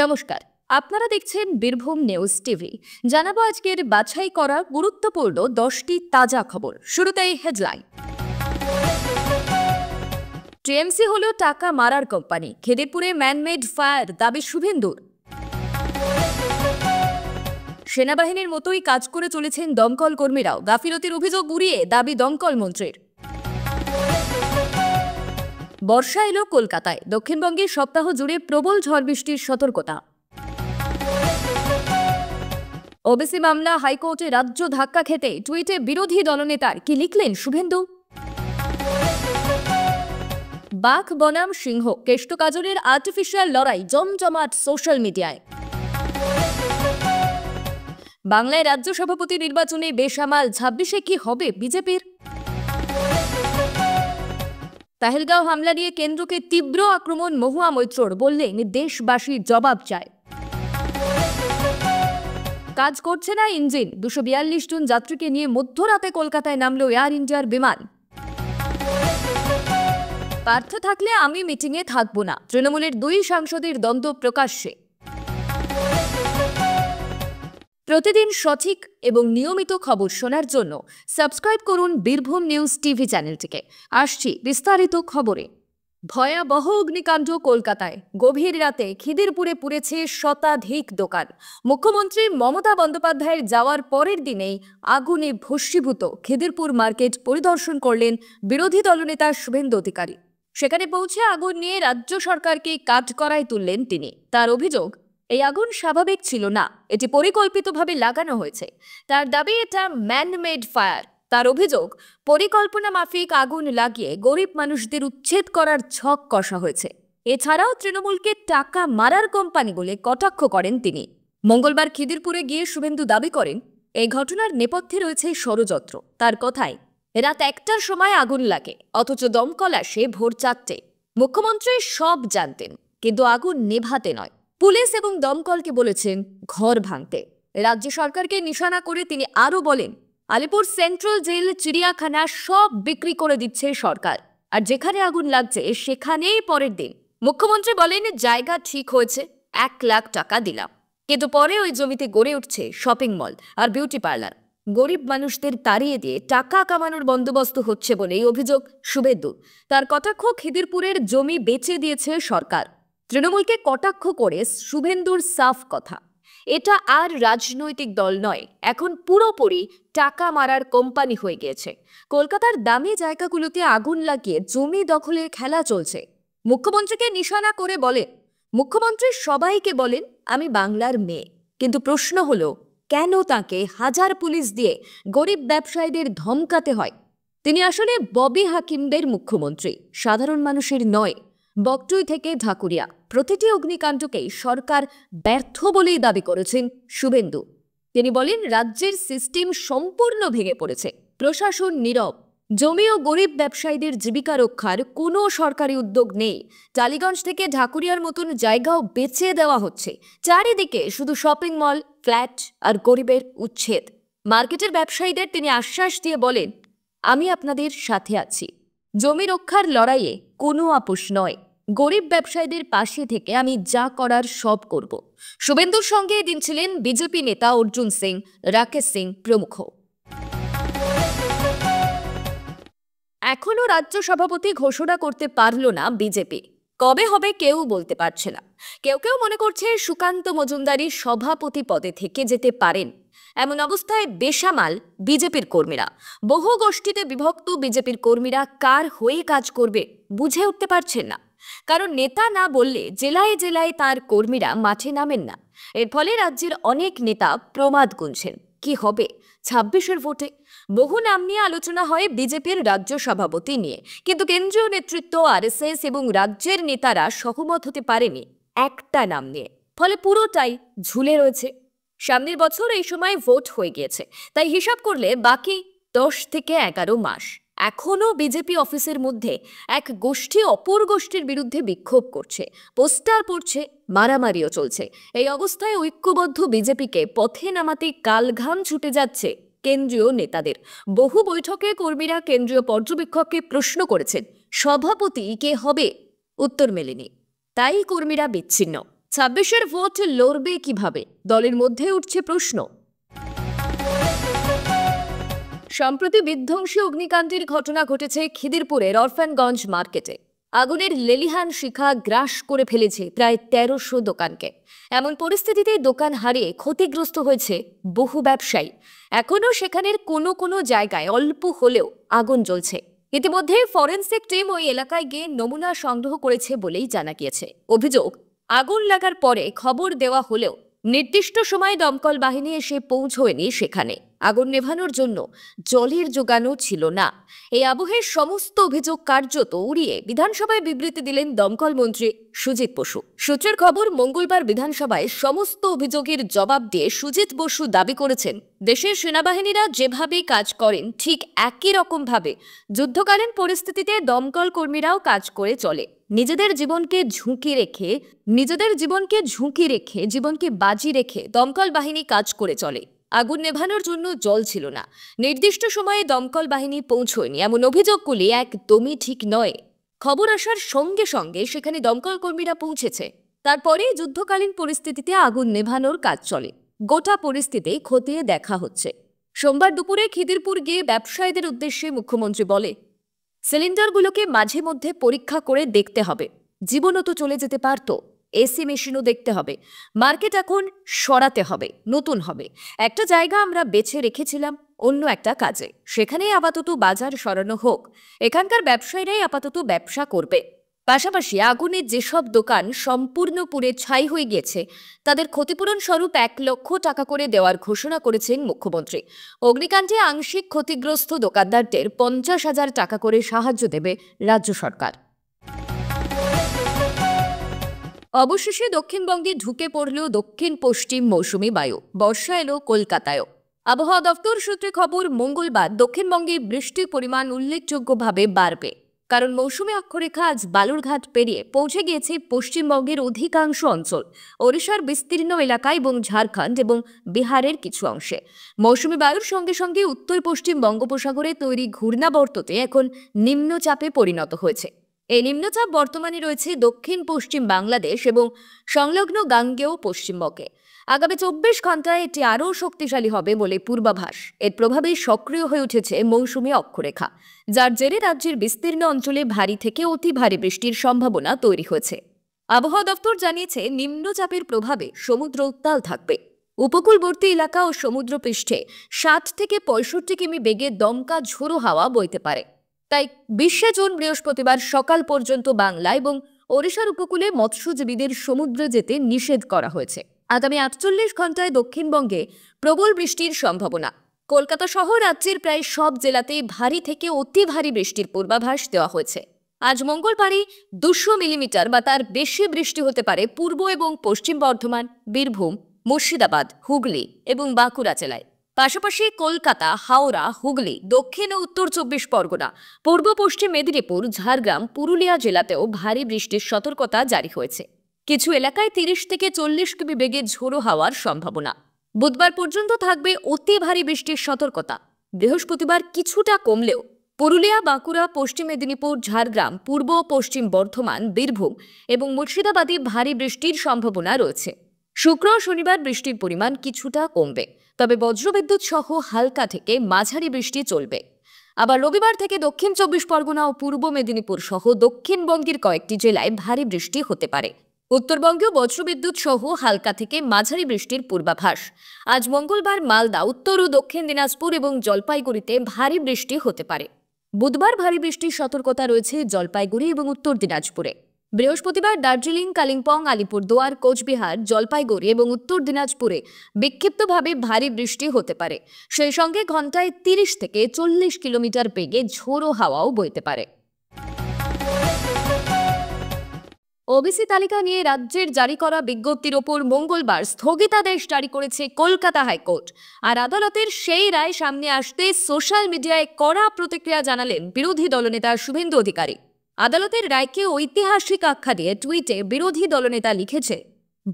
নমস্কার, আপনারা দেখছেন বীরভূম নিউজ টিভি। জানাবো আজকের বাছাই করা গুরুত্বপূর্ণ 10টি তাজা খবর। শুরুতেই হেডলাইন। টিএমসি হলো টাকা মারার কোম্পানি, খিদিরপুরে ম্যানমেড ফায়ার, দাবি শুভেন্দুর। সেনাবাহিনীর মতোই কাজ করে চলেছেন দমকল কর্মীরাও, গাফিলতির অভিযোগ উড়িয়ে দাবি দমকল মন্ত্রীর। বর্ষা এলো কলকাতায়, দক্ষিণবঙ্গে সপ্তাহ জুড়ে প্রবল ঝড় বৃষ্টির সতর্কতা। ওবিসি মামলা হাইকোর্টে রাজ্য ধাক্কা খেতে টুইটে বিরোধী দলনেতার কি লিখলেন শুভেন্দু। বাঘ বনাম সিংহ, কেষ্ট কাজলের আর্টিফিশিয়াল লড়াই জমজমাট সোশ্যাল মিডিয়ায়। বাংলায় রাজ্য সভাপতি নির্বাচনে বেসামাল, 26-এ কি হবে বিজেপির। পেহেলগাঁও হামলা নিয়ে কেন্দ্রকে তীব্র আক্রমণ মহুয়া মৈত্রর, বললেন দেশবাসীর জবাব চায়। কাজ করছে না ইঞ্জিন, 242 জন যাত্রীকে নিয়ে মধ্যরাতে কলকাতায় নামলো এয়ার ইন্ডিয়ার বিমান। পার্থ থাকলে আমি মিটিংয়ে থাকবো না, তৃণমূলের 2 সাংসদের দ্বন্দ্ব প্রকাশ্যে। প্রতিদিন সঠিক এবং নিয়মিত খবর শোনার জন্য সাবস্ক্রাইব করুন বীরভূম নিউজ টিভি চ্যানেলটিকে। আসছি বিস্তারিত খবরে। ভয়াবহ অগ্নিকাণ্ড কলকাতায়, গভীর রাতে খিদিরপুরে পুড়েছে শতাধিক দোকান। মুখ্যমন্ত্রী মমতা বন্দ্যোপাধ্যায়ের যাওয়ার পরের দিনেই আগুনে ভস্মীভূত খিদিরপুর মার্কেট পরিদর্শন করলেন বিরোধী দলনেতা শুভেন্দু অধিকারী। সেখানে পৌঁছে আগুন নিয়ে রাজ্য সরকারকে কাঠগড়ায় তুললেন তিনি। তার অভিযোগ, এই আগুন স্বাভাবিক ছিল না, এটি পরিকল্পিতভাবে লাগানো হয়েছে। তার দাবি এটা ম্যানমেড ফায়ার। তার অভিযোগ, পরিকল্পনা মাফিক আগুন লাগিয়ে গরিব মানুষদের উচ্ছেদ করার ছক কষা হয়েছে। এছাড়াও তৃণমূলকে টাকা মারার কোম্পানি বলে কটাক্ষ করেন তিনি। মঙ্গলবার খিদিরপুরে গিয়ে শুভেন্দু দাবি করেন, এই ঘটনার নেপথ্যে রয়েছে ষড়যন্ত্র। তার কথায়, রাত 1টার সময় আগুন লাগে, অথচ দমকল আসে ভোর 4টে। মুখ্যমন্ত্রী সব জানতেন, কিন্তু আগুন নেভাতে নয়। পুলিশ এবং দমকলকে বলেছেন ঘর ভাঙতে। রাজ্য সরকারকে নিশানা করে তিনি আরও বলেন, আলিপুর সেন্ট্রাল জেল, চিড়িয়াখানা সব বিক্রি করে দিচ্ছে সরকার, আর যেখানে আগুন লাগছে সেখানেই পরের দিন মুখ্যমন্ত্রী বলেন জায়গা ঠিক হয়েছে, 1 লাখ টাকা দিলাম, কিন্তু পরে ওই জমিতে গড়ে উঠছে শপিং মল আর বিউটি পার্লার। গরিব মানুষদের তাড়িয়ে দিয়ে টাকা কামানোর বন্দোবস্ত হচ্ছে বলেই অভিযোগ শুভেন্দু। তার কটাক্ষ, খিদিরপুরের জমি বেচে দিয়েছে সরকার। তৃণমূলকে কটাক্ষ করে শুভেন্দুর সাফ কথা, এটা আর রাজনৈতিক দল নয়, এখন পুরোপুরি টাকা মারার কোম্পানি হয়ে গিয়েছে। কলকাতার দামি জায়গাগুলোতে আগুন লাগিয়ে জমি দখলের খেলা চলছে। মুখ্যমন্ত্রীকে নিশানা করে বলে, মুখ্যমন্ত্রী সবাইকে বলেন আমি বাংলার মেয়ে, কিন্তু প্রশ্ন হলো কেন তাকে হাজার পুলিশ দিয়ে গরিব ব্যবসায়ীদের ধমকাতে হয়। তিনি আসলে ববি হাকিমদের মুখ্যমন্ত্রী, সাধারণ মানুষের নয়। বকটুই থেকে ঢাকুরিয়া, প্রতিটি অগ্নিকাণ্ডকেই সরকার ব্যর্থ বলেই দাবি করেছেন শুভেন্দু। তিনি বলেন রাজ্যের সিস্টেম সম্পূর্ণ ভেঙে পড়েছে, প্রশাসন নীরব, জমি ও গরিব ব্যবসায়ীদের জীবিকা রক্ষার কোনো সরকারি উদ্যোগ নেই। টালিগঞ্জ থেকে ঢাকুরিয়ার মতন জায়গাও বেচে দেওয়া হচ্ছে, চারিদিকে শুধু শপিং মল, ফ্ল্যাট আর গরিবের উচ্ছেদ। মার্কেটের ব্যবসায়ীদের তিনি আশ্বাস দিয়ে বলেন, আমি আপনাদের সাথে আছি, জমি রক্ষার লড়াইয়ে কোনো আপোষ নয়, গরিব ব্যবসায়ীদের পাশে থেকে আমি যা করার সব করব। শুভেন্দুর সঙ্গে এদিন ছিলেন বিজেপি নেতা অর্জুন সিং, রাকেশ সিং প্রমুখ। এখনো রাজ্য সভাপতি ঘোষণা করতে পারল না বিজেপি, কবে হবে কেউ বলতে পারছে না। কেউ কেউ মনে করছে সুকান্ত মজুমদারি সভাপতি পদে থেকে যেতে পারেন। এমন অবস্থায় বেসামাল বিজেপির কর্মীরা। বহু গোষ্ঠীতে বিভক্ত বিজেপির কর্মীরা কার হয়ে কাজ করবে বুঝে উঠতে পারছেন না। কারণ নেতা না বললে জেলায় জেলায় তার কর্মীরা মাঠে নামেন না। এর ফলে রাজ্যের অনেক নেতা প্রমাদ গুনছেন কি হবে 26-এর ভোটে। বহু নাম নিয়ে আলোচনা হয় বিজেপির রাজ্য সভাপতি নিয়ে, কিন্তু কেন্দ্রীয় নেতৃত্ব, আরএসএস এবং রাজ্যের নেতারা সহমত হতে পারেনি একটা নাম নিয়ে। ফলে পুরোটাই ঝুলে রয়েছে। সামনের বছর এই সময় ভোট হয়ে গিয়েছে, তাই হিসাব করলে বাকি 10 থেকে 11 মাস। এখনও বিজেপি অফিসের মধ্যে এক গোষ্ঠী অপর গোষ্ঠীর বিরুদ্ধে বিক্ষোভ করছে, পোস্টার পড়ছে, মারামারিও চলছে। এই অবস্থায় ঐক্যবদ্ধ বিজেপিকে পথে নামাতে কালঘাম ছুটে যাচ্ছে কেন্দ্রীয় নেতাদের। বহু বৈঠকে কর্মীরা কেন্দ্রীয় পর্যবেক্ষককে প্রশ্ন করেছেন সভাপতি কে হবে, উত্তর মেলেনি। তাই কর্মীরা বিচ্ছিন্ন। 26-এর ভোট লড়বে কিভাবে, দলের মধ্যে উঠছে প্রশ্ন। সম্প্রতি বিধ্বংসী অগ্নিকাণ্ডের ঘটনা ঘটেছে খিদিরপুরের অরফানগঞ্জ মার্কেটে। আগুনের লেলিহান শিখা গ্রাস করে ফেলেছে প্রায় 1300 দোকানকে। এমন পরিস্থিতিতে দোকান হারিয়ে ক্ষতিগ্রস্ত হয়েছে বহু ব্যবসায়ী। এখনও সেখানের কোনো জায়গায় অল্প হলেও আগুন জ্বলছে। ইতিমধ্যে ফরেনসিক টিম ওই এলাকায় গিয়ে নমুনা সংগ্রহ করেছে বলেই জানা গিয়েছে। অভিযোগ, আগুন লাগার পরে খবর দেওয়া হলেও নির্দিষ্ট সময়ে দমকল বাহিনী এসে পৌঁছয়নি সেখানে। আগুন নেভানোর জন্য জলের যোগানও ছিল না। এই আবহে সমস্ত অভিযোগ কার্যত উড়িয়ে বিধানসভায় বিবৃতি দিলেন দমকল মন্ত্রী সুজিত বসু। সূত্রের খবর, মঙ্গলবার বিধানসভায় সমস্ত অভিযোগের জবাব দিয়ে সুজিত বসু দাবি করেছেন, দেশের সেনাবাহিনীরা যেভাবে কাজ করেন ঠিক একই রকমভাবে যুদ্ধকালীন পরিস্থিতিতে দমকল কর্মীরাও কাজ করে চলে। নিজেদের জীবনকে ঝুঁকি রেখে জীবনকে বাজি রেখে দমকল বাহিনী কাজ করে চলে। আগুন নেভানোর জন্য জল ছিল না, নির্দিষ্ট সময়ে দমকল বাহিনী পৌঁছয়নি, এমন অভিযোগগুলি একদমই ঠিক নয়। খবর আসার সঙ্গে সঙ্গে সেখানে দমকল কর্মীরা পৌঁছেছে। তারপরে যুদ্ধকালীন পরিস্থিতিতে আগুন নেভানোর কাজ চলে। গোটা পরিস্থিতি খতিয়ে দেখা হচ্ছে। সোমবার দুপুরে খিদিরপুর গিয়ে ব্যবসায়ীদের উদ্দেশ্যে মুখ্যমন্ত্রী বলে, সিলিন্ডারগুলোকে মাঝে মধ্যে পরীক্ষা করে দেখতে হবে। জীবনও তো চলে যেতে পারত। এসি মেশিনও দেখতে হবে। মার্কেট এখন সরাতে হবে, নতুন হবে। একটা জায়গা আমরা বেছে রেখেছিলাম অন্য একটা কাজে, সেখানেই আপাতত বাজার সরানো হোক। এখানকার ব্যবসায়ীরাই আপাতত ব্যবসা করবে। পাশাপাশি আগুনে যেসব দোকান সম্পূর্ণ পুড়ে ছাই হয়ে গিয়েছে তাদের ক্ষতিপূরণ স্বরূপ 1 লক্ষ টাকা করে দেওয়ার ঘোষণা করেছেন মুখ্যমন্ত্রী। অগ্নিকাণ্ডে আংশিক ক্ষতিগ্রস্ত দোকানদারদের 50,000 টাকা করে সাহায্য দেবে রাজ্য সরকার। অবশেষে দক্ষিণবঙ্গে ঢুকে পড়ল দক্ষিণ পশ্চিম মৌসুমি বায়ু। বর্ষা এলো কলকাতায়ও। আবহাওয়া দপ্তর সূত্রে খবর, মঙ্গলবার দক্ষিণবঙ্গে বৃষ্টির পরিমাণ উল্লেখযোগ্যভাবে বাড়বে। কারণ মৌসুমী অক্ষরেখা আজ বালুরঘাট পেরিয়ে পৌঁছে গিয়েছে পশ্চিমবঙ্গের অধিকাংশ অঞ্চল, ওড়িশার বিস্তীর্ণ এলাকা এবং ঝাড়খণ্ড এবং বিহারের কিছু অংশে। মৌসুমী বায়ুর সঙ্গে সঙ্গে উত্তর পশ্চিম বঙ্গোপসাগরে তৈরি ঘূর্ণাবর্ততে এখন নিম্নচাপে পরিণত হয়েছে। এই নিম্নচাপ বর্তমানে রয়েছে দক্ষিণ পশ্চিম বাংলাদেশ এবং সংলগ্ন গাঙ্গেয় পশ্চিমবঙ্গে। আগামী 24 ঘন্টায় এটি আরও শক্তিশালী হবে বলে পূর্বাভাস। এর প্রভাবে সক্রিয় হয়ে উঠেছে মৌসুমী অক্ষরেখা, যার জেরে রাজ্যের বিস্তীর্ণ অঞ্চলে ভারী থেকে অতি ভারী বৃষ্টির সম্ভাবনা তৈরি হয়েছে। আবহাওয়া দপ্তর জানিয়েছে, নিম্নচাপের প্রভাবে সমুদ্র উত্তাল থাকবে। উপকূলবর্তী এলাকা ও সমুদ্রপৃষ্ঠে 60 থেকে 65 কিমি বেগে দমকা ঝোড়ো হাওয়া বইতে পারে। তাই 20 জুন বৃহস্পতিবার সকাল পর্যন্ত বাংলা এবং ওড়িশার উপকূলে মৎস্যজীবীদের সমুদ্রে যেতে নিষেধ করা হয়েছে। আগামী 48 ঘন্টায় দক্ষিণবঙ্গে প্রবল বৃষ্টির সম্ভাবনা। কলকাতা সহ রাজ্যের প্রায় সব জেলাতেই ভারী থেকে অতি ভারী বৃষ্টির পূর্বাভাস দেওয়া হয়েছে। আজ মঙ্গলবারই 200 মিলিমিটার বা তার বেশি বৃষ্টি হতে পারে পূর্ব এবং পশ্চিম বর্ধমান, বীরভূম, মুর্শিদাবাদ, হুগলি এবং বাঁকুড়া জেলায়। পাশাপাশি কলকাতা, হাওড়া, হুগলি, দক্ষিণ ও উত্তর 24 পরগনা, পূর্ব পশ্চিম মেদিনীপুর, ঝাড়গ্রাম, পুরুলিয়া জেলাতেও ভারী বৃষ্টির সতর্কতা জারি হয়েছে। কিছু এলাকায় 30 থেকে 40 কিমি বেগে ঝোড়ো হাওয়ার সম্ভাবনা। বুধবার পর্যন্ত থাকবে অতি ভারী বৃষ্টির সতর্কতা। বৃহস্পতিবার কিছুটা কমলেও পুরুলিয়া, বাঁকুড়া, পশ্চিম মেদিনীপুর, ঝাড়গ্রাম, পূর্ব ও পশ্চিম বর্ধমান, বীরভূম এবং মুর্শিদাবাদে ভারী বৃষ্টির সম্ভাবনা রয়েছে। শুক্র ও শনিবার বৃষ্টির পরিমাণ কিছুটা কমবে, তবে বজ্রবিদ্যুৎ সহ হালকা থেকে মাঝারি বৃষ্টি চলবে। আবার রবিবার থেকে দক্ষিণ 24 পরগনা ও পূর্ব মেদিনীপুর সহ দক্ষিণবঙ্গের কয়েকটি জেলায় ভারী বৃষ্টি হতে পারে। উত্তরবঙ্গেও বজ্রবিদ্যুৎ সহ হালকা থেকে মাঝারি বৃষ্টির পূর্বাভাস। আজ মঙ্গলবার মালদা, উত্তর ও দক্ষিণ দিনাজপুর এবং জলপাইগুড়িতে ভারী বৃষ্টি হতে পারে। বুধবার ভারী বৃষ্টির সতর্কতা রয়েছে জলপাইগুড়ি এবং উত্তর দিনাজপুরে। বৃহস্পতিবার দার্জিলিং, কালিম্পং, আলিপুরদুয়ার, কোচবিহার, জলপাইগুড়ি এবং উত্তর দিনাজপুরে বিক্ষিপ্তভাবে ভারী বৃষ্টি হতে পারে। সেই সঙ্গে ঘন্টায় 30 থেকে 40 কিলোমিটার বেগে ঝোড়ো হাওয়াও বইতে পারে। ওবিসি তালিকা নিয়ে রাজ্যের জারি করা বিজ্ঞপ্তির ওপর মঙ্গলবার স্থগিতাদেশ জারি করেছে কলকাতা হাইকোর্ট। আর আদালতের সেই রায় সামনে আসতে সোশ্যাল মিডিয়ায় কড়া প্রতিক্রিয়া জানালেন বিরোধী দলনেতা শুভেন্দু অধিকারী। আদালতের রায়কে ঐতিহাসিক আখ্যা দিয়ে টুইটে বিরোধী দলনেতা লিখেছে,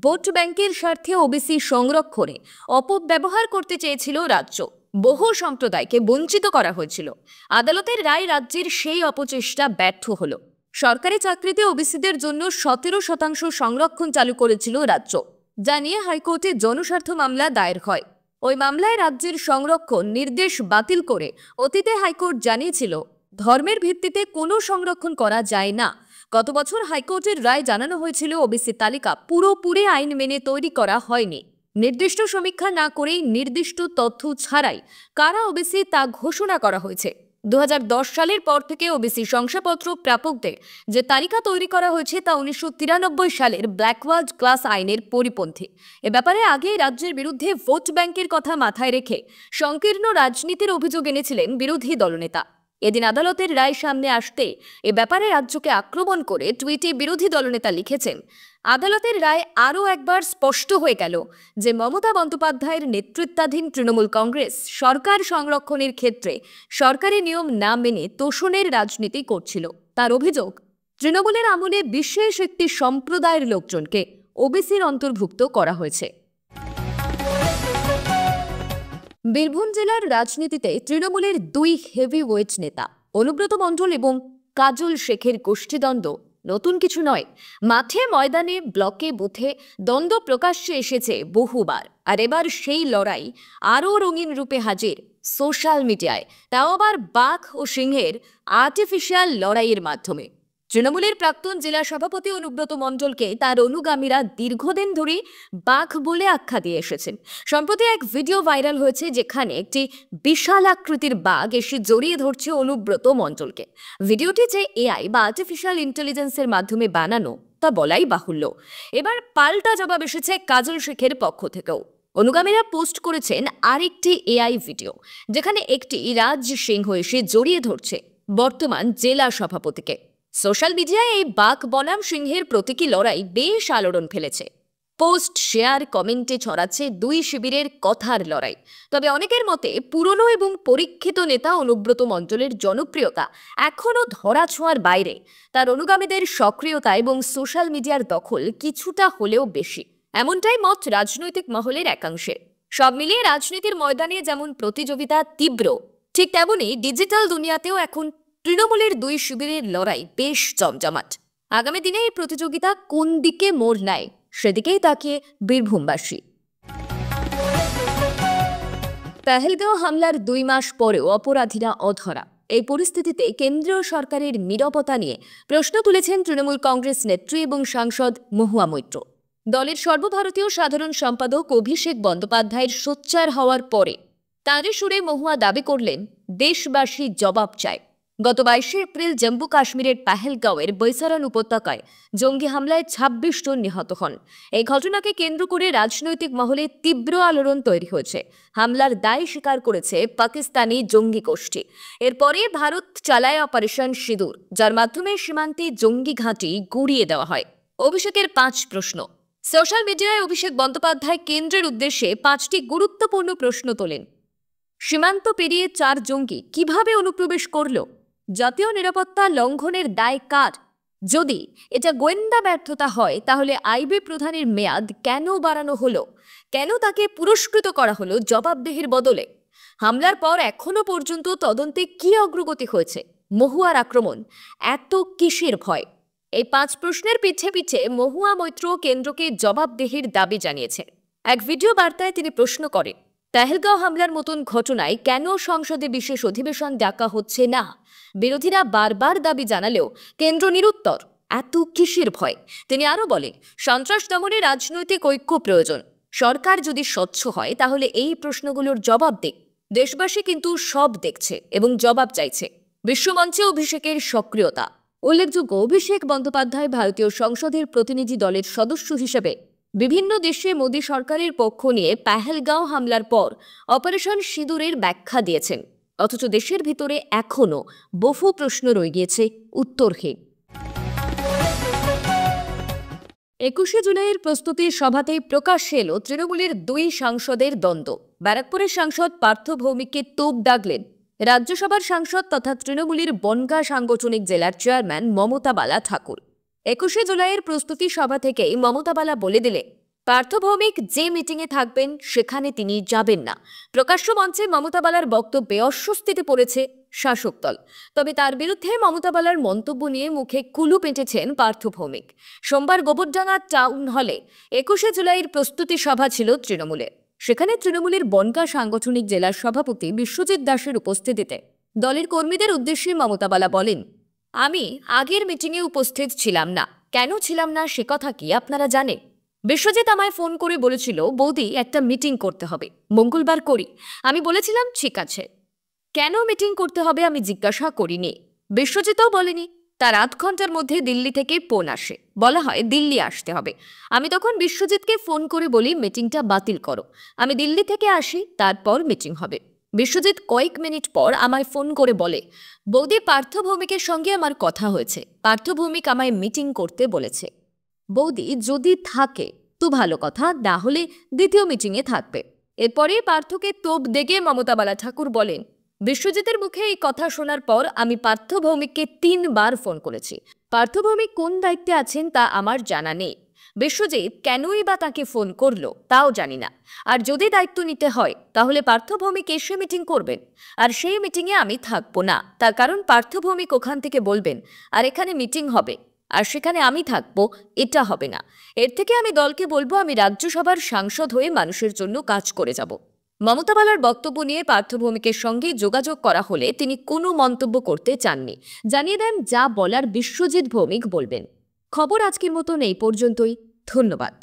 ভোট ব্যাংকের স্বার্থে ওবিসি সংরক্ষণে অপব্যবহার করতে চেয়েছিল রাজ্য। বহু সম্প্রদায়কে বঞ্চিত করা হয়েছিল। আদালতের রায় রাজ্যের সেই অপচেষ্টা ব্যর্থ হলো। সরকারি চাকরিতে ওবিসিদের জন্য 17% সংরক্ষণ চালু করেছিল রাজ্য, যা নিয়ে হাইকোর্টে জনস্বার্থ মামলা দায়ের হয়। ওই মামলায় রাজ্যের সংরক্ষণ নির্দেশ বাতিল করে অতীতে হাইকোর্ট জানিয়েছিল ধর্মের ভিত্তিতে কোনো সংরক্ষণ করা যায় না। গত বছর হাইকোর্টের রায় জানানো হয়েছিল ওবিসি তালিকা পুরোপুরি আইন মেনে তৈরি করা হয়নি। নির্দিষ্ট সমীক্ষা না করেই নির্দিষ্ট তথ্য ছাড়াই কারা ওবিসি তা ঘোষণা করা হয়েছে। 2010 সালের পর থেকে ওবিসি শংসাপত্র প্রাপকদের যে তালিকা তৈরি করা হয়েছে তা 1993 সালের ব্ল্যাকওয়ার্ড ক্লাস আইনের পরিপন্থী। এ ব্যাপারে আগে রাজ্যের বিরুদ্ধে ভোট ব্যাংকের কথা মাথায় রেখে সংকীর্ণ রাজনীতির অভিযোগ এনেছিলেন বিরোধী দলনেতা। এদিন আদালতের রায় সামনে আসতে এ ব্যাপারে রাজ্যকে আক্রমণ করে টুইটে বিরোধী দলনেতা লিখেছেন, আদালতের রায় আরও একবার স্পষ্ট হয়ে গেল যে মমতা বন্দ্যোপাধ্যায়ের নেতৃত্বাধীন তৃণমূল কংগ্রেস সরকার সংরক্ষণের ক্ষেত্রে সরকারি নিয়ম না মেনে তোষণের রাজনীতি করছিল। তার অভিযোগ, তৃণমূলের আমলে বিশেষ একটি সম্প্রদায়ের লোকজনকে ওবিসির অন্তর্ভুক্ত করা হয়েছে। বীরভূম জেলার রাজনীতিতে তৃণমূলের দুই হেভিওয়েট নেতা অনুব্রত মণ্ডল এবং কাজল শেখের গোষ্ঠীদ্বন্দ্ব নতুন কিছু নয়। মাঠে ময়দানে ব্লকে বুথে দ্বন্দ্ব প্রকাশ্যে এসেছে বহুবার, আর এবার সেই লড়াই আরও রঙিন রূপে হাজির সোশ্যাল মিডিয়ায়, তাও আবার বাঘ ও সিংহের আর্টিফিশিয়াল লড়াইয়ের মাধ্যমে। তৃণমূলের প্রাক্তন জেলা সভাপতি অনুব্রত মণ্ডলকে তার অনুগামীরা দীর্ঘদিন ধরে বাঘ বলে আখ্যা দিয়ে এসেছেন। সম্প্রতি এক ভিডিও ভাইরাল হয়েছে যেখানে একটি বিশাল আকৃতির বাঘ এসে জড়িয়ে ধরছে অনুব্রত মণ্ডলকে। ভিডিওটি যে এআই বা আর্টিফিশিয়াল ইন্টেলিজেন্সের মাধ্যমে বানানো তা বলাই বাহুল্য। এবার পাল্টা জবাব এসেছে কাজল শেখের পক্ষ থেকেও। অনুগামীরা পোস্ট করেছেন আরেকটি এআই ভিডিও, যেখানে একটি রাজ সিংহ এসে জড়িয়ে ধরছে বর্তমান জেলা সভাপতিকে। সোশ্যাল মিডিয়ায় এই বাঘ বনাম সিংহের প্রতীকী লড়াই বেশ আলোড়ন ফেলেছে। পোস্ট, শেয়ার, কমেন্টে ছড়াচ্ছে দুই শিবিরের কথার লড়াই। তবে অনেকের মতে পুরনো এবং পরীক্ষিত নেতা অনুব্রত মণ্ডলের জনপ্রিয়তা এখনও ধরাছোঁয়ার বাইরে। তার অনুগামীদের সক্রিয়তা এবং সোশ্যাল মিডিয়ার দখল কিছুটা হলেও বেশি, এমনটাই মত রাজনৈতিক মহলের একাংশের। সব মিলিয়ে রাজনীতির ময়দানে যেমন প্রতিযোগিতা তীব্র, ঠিক তেমনই ডিজিটাল দুনিয়াতেও এখন তৃণমূলের দুই শিবিরের লড়াই বেশ জমজমাট। আগামী দিনে এই প্রতিযোগিতা কোন দিকে মোড় নেয় সেদিকেই তাকিয়ে বীরভূমবাসী। পেহেলগাঁও হামলার 2 মাস পরেও অপরাধীরা অধরা। এই পরিস্থিতিতে কেন্দ্রীয় সরকারের নীরবতা নিয়ে প্রশ্ন তুলেছেন তৃণমূল কংগ্রেস নেত্রী এবং সাংসদ মহুয়া মৈত্র। দলের সর্বভারতীয় সাধারণ সম্পাদক অভিষেক বন্দ্যোপাধ্যায়ের সোচ্চার হওয়ার পরে তাঁরই সুরে মহুয়া দাবি করলেন, দেশবাসী জবাব চায়। গত 22 এপ্রিল জম্মু কাশ্মীরের পেহেলগাঁওয়ের বৈসারান উপত্যকায় জঙ্গি হামলায় 26 জন নিহত হন। এই ঘটনাকে কেন্দ্র করে রাজনৈতিক মহলে তীব্র আলোড়ন তৈরি হয়েছে। হামলার দায় স্বীকার করেছে পাকিস্তানি জঙ্গি গোষ্ঠী। এরপরে ভারত চালায় অপারেশন সিঁদুর, যার মাধ্যমে সীমান্তে জঙ্গি ঘাঁটি গুঁড়িয়ে দেওয়া হয়। অভিষেকের 5 প্রশ্ন। সোশ্যাল মিডিয়ায় অভিষেক বন্দ্যোপাধ্যায় কেন্দ্রের উদ্দেশ্যে 5টি গুরুত্বপূর্ণ প্রশ্ন তোলেন। সীমান্ত পেরিয়ে 4 জঙ্গি কিভাবে অনুপ্রবেশ করল? জাতীয় নিরাপত্তা লঙ্ঘনের দায় কার? যদি এটা গোয়েন্দা ব্যর্থতা হয় তাহলে আইবি প্রধানের মেয়াদ কেন বাড়ানো হলো? কেন তাকে পুরস্কৃত করা হলো জবাবদিহির বদলে? হামলার পর এখনো পর্যন্ত তদন্তে কি অগ্রগতি হয়েছে? মহুয়ার আক্রমণ এত কিসের ভয়? এই 5 প্রশ্নের পিছে পিছে মহুয়া মৈত্র কেন্দ্রকে জবাবদিহির দাবি জানিয়েছে। এক ভিডিও বার্তায় তিনি প্রশ্ন করেন, পেহেলগাঁও হামলার মতন ঘটনায় কেন সংসদে বিশেষ অধিবেশন ডাকা হচ্ছে না? বিরোধীরা বারবার দাবি জানালেও কেন্দ্র নিরুত্তর। এত কিসের ভয়? তিনি আরও বলেন, সন্ত্রাস দমনে রাজনৈতিক ঐক্য প্রয়োজন। সরকার যদি স্বচ্ছ হয় তাহলে এই প্রশ্নগুলোর জবাব দিক। দেশবাসী কিন্তু সব দেখছে এবং জবাব চাইছে। বিশ্বমঞ্চে অভিষেকের সক্রিয়তা। উল্লেখযোগ্য, অভিষেক বন্দ্যোপাধ্যায় ভারতীয় সংসদের প্রতিনিধি দলের সদস্য হিসেবে বিভিন্ন দেশে মোদী সরকারের পক্ষ নিয়ে পেহেলগাঁও হামলার পর অপারেশন সিঁদুরের ব্যাখ্যা দিয়েছেন। অথচ দেশের ভিতরে এখনও বহু প্রশ্ন রয়ে গিয়েছে উত্তরহীন। 21 জুলাইয়ের প্রস্তুতি সভাতেই প্রকাশ্যে এলো তৃণমূলের 2 সাংসদের দ্বন্দ্ব। ব্যারাকপুরের সাংসদ পার্থ ভৌমিককে তোপ দাগলেন রাজ্যসভার সাংসদ তথা তৃণমূলের বনগাঁ সাংগঠনিক জেলার চেয়ারম্যান মমতা বালা ঠাকুর। 21 জুলাইয়ের প্রস্তুতি সভা থেকেই মমতা বালা বলে দিলে পার্থ ভৌমিক যে মিটিংয়ে থাকবেন সেখানে তিনি যাবেন না। প্রকাশ্য মঞ্চে মমতা বালার বক্তব্যে অস্বস্তিতে পড়েছে শাসক দল। তবে তার বিরুদ্ধে মমতা বালার মন্তব্য নিয়ে মুখে কুলুপ এঁটেছেন পার্থ ভৌমিক। সোমবার গোবরডাঙ্গা টাউন হলে 21শে জুলাইয়ের প্রস্তুতি সভা ছিল তৃণমূলের। সেখানে তৃণমূলের বনগাঁ সাংগঠনিক জেলার সভাপতি বিশ্বজিৎ দাসের উপস্থিতিতে দলের কর্মীদের উদ্দেশ্যে মমতা বালা বলেন, আমি আগের মিটিংয়ে উপস্থিত ছিলাম না। কেন ছিলাম না সে কথা কি আপনারা জানেন? বিশ্বজিৎ আমায় ফোন করে বলেছিল, বৌদি একটা মিটিং করতে হবে, মঙ্গলবার করি। আমি বলেছিলাম ঠিক আছে। কেন মিটিং করতে হবে আমি জিজ্ঞাসা করিনি। বিশ্বজিৎও বলেনি। তার 8 ঘন্টার মধ্যে দিল্লি থেকে ফোন আসে, বলা হয় দিল্লি আসতে হবে। আমি তখন বিশ্বজিৎকে ফোন করে বলি মিটিংটা বাতিল করো, আমি দিল্লি থেকে আসি, তারপর মিটিং হবে। বিশ্বজিৎ কয়েক মিনিট পর আমায় ফোন করে বলে, বৌদি পার্থ ভৌমিকের সঙ্গে আমার কথা হয়েছে, পার্থ ভৌমিক আমায় মিটিং করতে বলেছে। বৌদি যদি থাকে তো ভালো কথা, না হলে দ্বিতীয় মিটিংয়ে থাকবে। এরপরে পার্থকে তোপ দেগে মমতা বালা ঠাকুর বলেন, বিশ্বজিতের মুখে এই কথা শোনার পর আমি পার্থ ভৌমিককে 3 বার ফোন করেছি। পার্থ ভৌমিক কোন দায়িত্বে আছেন তা আমার জানা নেই। বিশ্বজিৎ কেনই বা তাকে ফোন করলো তাও জানি না। আর যদি দায়িত্ব নিতে হয় তাহলে পার্থ ভৌমিক এসে মিটিং করবেন, আর সেই মিটিংয়ে আমি থাকবো না। তার কারণ পার্থ ভৌমিক ওখান থেকে বলবেন আর এখানে মিটিং হবে আর সেখানে আমি থাকবো, এটা হবে না। এর থেকে আমি দলকে বলবো আমি রাজ্যসভার সাংসদ হয়ে মানুষের জন্য কাজ করে যাব। মমতা বালার বক্তব্য নিয়ে পার্থ ভৌমিকের সঙ্গে যোগাযোগ করা হলে তিনি কোনো মন্তব্য করতে চাননি। জানিয়ে দেন যা বলার বিশ্বজিৎ ভৌমিক বলবেন। খবর আজকের মতন এই পর্যন্তই। ধন্যবাদ।